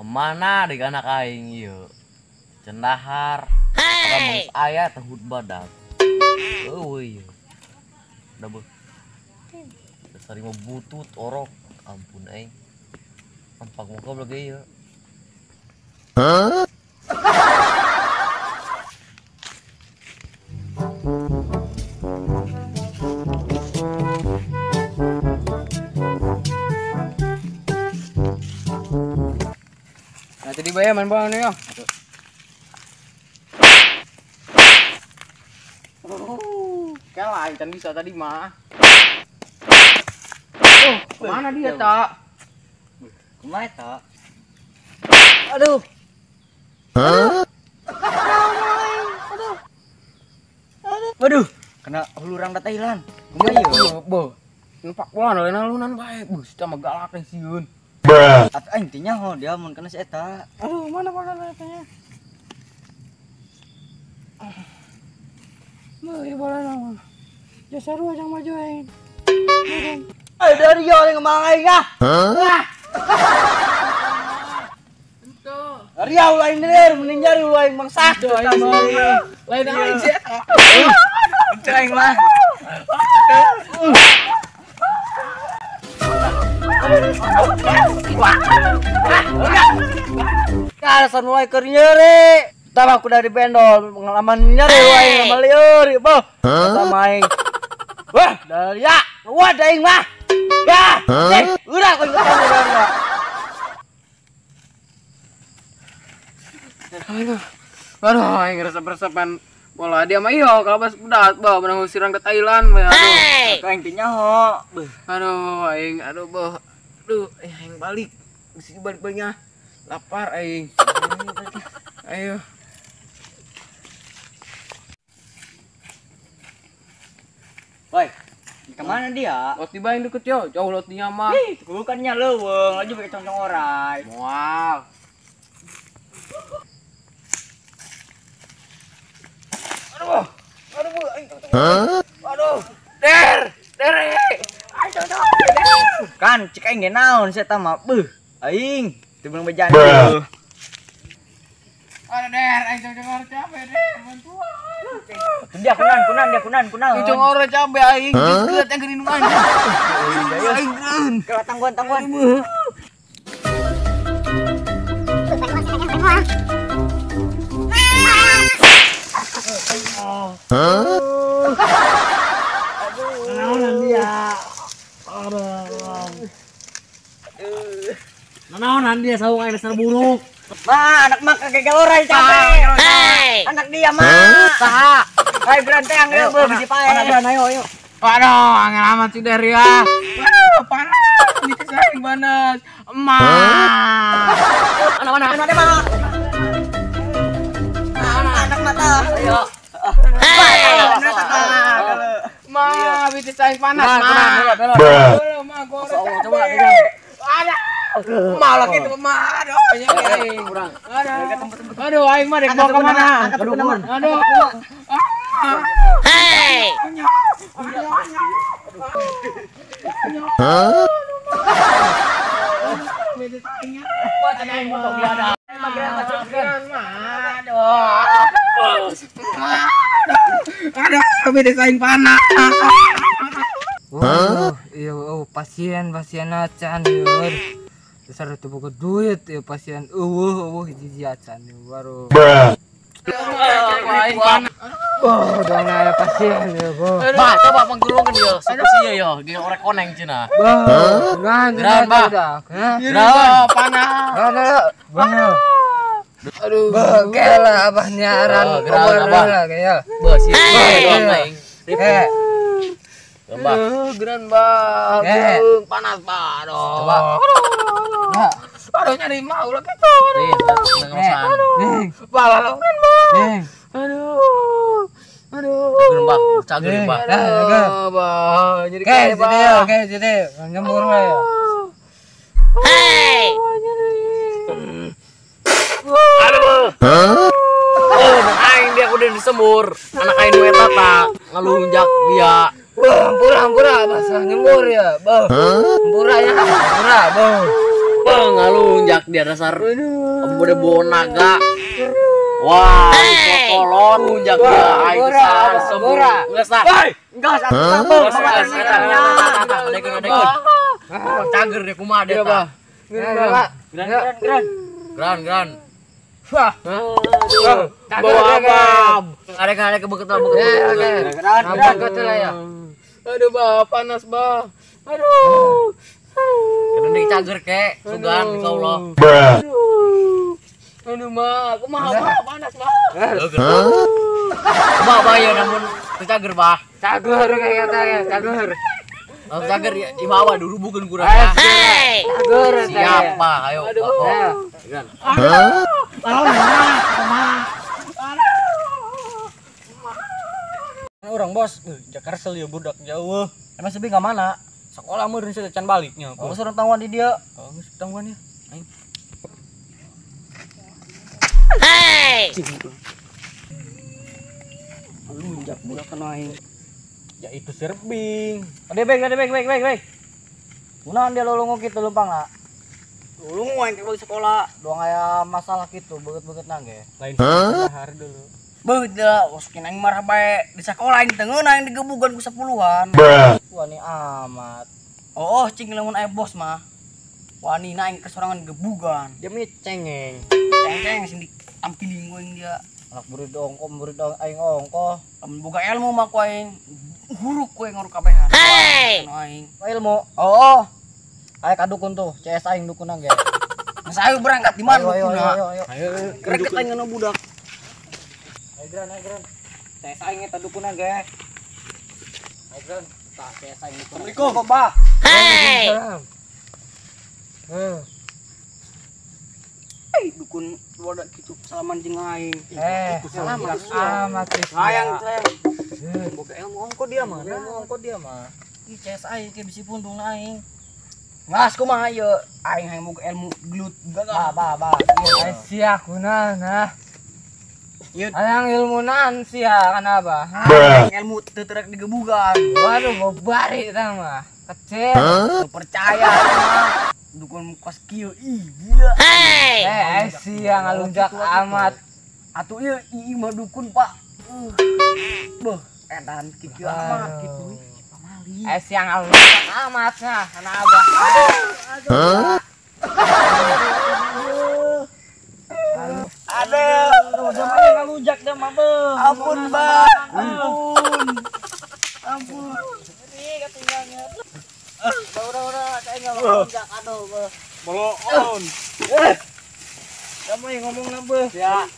Kemana deh anak aing ieu? Cendahar. Hey. Aya tehut badak. Euy. Da beuh. Dasar mah butut orok. Ampun aing. Ampak muka lagi ieu. Hah? Tadi bayar main bola nih yo. Kalah kan bisa tadi mah. Kemana dia tak? Kemana tak? Aduh. Hah? Waduh, kena hulurang da Thailand. Kumaha ieu? Beuh. Numpak bola lain alunan bae. Beuh, sia mah galak teh sieun. Atau intinya ho dia mun kena si eta. Aduh, mana etanya? Beuh, bola nama. Jasa ruah yang maju aing. Dari yo yang ngomong aing ah. Hah? Riau lain lir, mending jari lain mangsa. Lain aing sih eta. Aing mah. Alasan mulai keur nyeri. Tama aku dari bendol, pengalaman nyeri wae sama lieur, boh. Sama aing. Wah, dari ya, wah aing mah. Ya, urang ku ingetan dari ya. Aduh, aing resep-resepan bola dia mah iyo kalau pas bedat bawa menang sirang ke Thailand mah. Aduh. Ka intinya ho. Aduh, aing aduh boh. Aduh, aing balik. Mesti balik-baliknya. Lapar aing. Ayo. Woi, kemana dia? Lot tiba yang deket yo, jauh lot nya mah. Bukannya leuweung, lagi pakai concong orai. Wow. Aduh. Aduh. Der. Kan cek aing ge naon saya mah. Beuh, aing teu beung bejana. Ada der, aing cong-cong cabe der, bantuan. Dia kunan. Cong ora cabe aing, lihat yang geuning aing. Aing geun. Kalau tangguan. Nanaonan dia saung aing dasar buruk. Mah, anak mah kagak galorai capek. Anak dia mah. Saha? Hai beranteang ya belum biji pae. Ayo. Aduh, angel amat sih der ya. Aduh, panas. Ini saking panas. Emak. Anak-anak mah. Anak mata. Ayo. Ma, bitis saking panas, ma. Ma, goreng. Coba pegang. Ada. Malah gitu, ma. Aduh, aing. Aduh, aing mah dek bawa ke mana? Aduh. Hey. Hah? Aduh, beda saing panas. Iya, pasien acan yeur. Dasar teu boga duit ya pasien. Hiji acan baru. Udah aya pasien ya, Bo. Bah, coba panggulungkeun ieu, sakusieu yo, ge orek koneng cenah. Geran, Bah. Aduh, panas. Aduh, kela abah nyaran Abah. kayak. Beuh, sieun doang aing. Coba. Geran, Bang. Panas, Bang. Coba. Aduh, nyari mau lah gitu. Balalan, Bang. Aduh. Geun Bang, cageun Bang. Bang. Jadi kayak Jadi nyembur we. Hey. Aing dia udah disemur. Anak aing nu eta tak ngelunjak dia. Hampura bahasa nyembur ya, Bo. Hampura, Bo. Bang, ngalunjak dia dasar. Udah bawa naga. Wah, kolon lunjak dia. Aing besar sembuh. Enggak sah. Enggak satu tambah. Cager deh kumaha dia tah. Gran. Wah. Bawa apa? Ada kebeket. Apa kata lah ya? Aduh, Bah, panas, Bah. Aduh. Kadang dia cager kek, sugan insyaallah. Aduh, Mah, kumaha, Bah, panas, Bah. Bah ya namun cager bah. Cager kayak katanya, cager. Kalau cager ya imawa dulu bukan kurang ya. Cager Siapa? Ayo. Gran. Orang bos, Jakarta ya budak jauh. Emang sebi ke mana? Sekolah meureun sih can baliknya. Kalau suruh tangguan di dia. Oh, tangguan ya. Aing. Lunjak budak kena aing. Ya itu serving. Ade bek. Kunaon dia lolong kitu leumpang lah. Lolong aing ke sekolah. Doang aya masalah kitu, beuget-beuget nangge. Lain dahar dulu. Beut dah, uskin aing marah bae di sekolah aing teu aing digebugan ku 10-an. Wani amat. Oh, cing lamun aya bos mah. Wani aing kesorangan gebugan. Dia mah cengeng. Ceng sing ditampilin gue dia. Anak murid aing ongko. Lamun boga ilmu mah ku aing huruk ku nguruk kabehan. Aing. Ilmu. Oh. Aya kadukun tuh, CS aing dukunan ge. Mas ayo berangkat di mana dukuna? Ayo, Kereket aing ngono budak. Ayo gran. CS aing eta dukunan ge. Ayo gran, tah CS aing dukunan. Assalamualaikum, Bah. Dukun wadah gitu salaman jeung aing. Salaman amat. Sayang. Boga ilmu ongko dia mah. Ih CS aing ke bisi puntung aing. Ngas kumaha ieu? Aing hayang boga ilmu gelut. Bah. Ai sia kuna nah. Ayang ilmunan sia kan apa? Ilmu teu terek digebugan. Waduh, bobari tah mah. Kecil. Percaya mah. Dukun kos kieu ih gila. Ai sia ngalunjak amat. Atuh ieu ih mah dukun, Pak. Beuh, edan kieu amat kitu. Pamali. Ai sia ngalunjak amat nah, kana abah. Aduh, sampai ngalunjak dah mah, Beuh. Ampun, Bah. Ampun. Ini ketinggalnya. Udah, saya enggak mau ngalunjak. Aduh, Beuh. Bolon. Kamu yang ngomong lah, Beuh. Ya.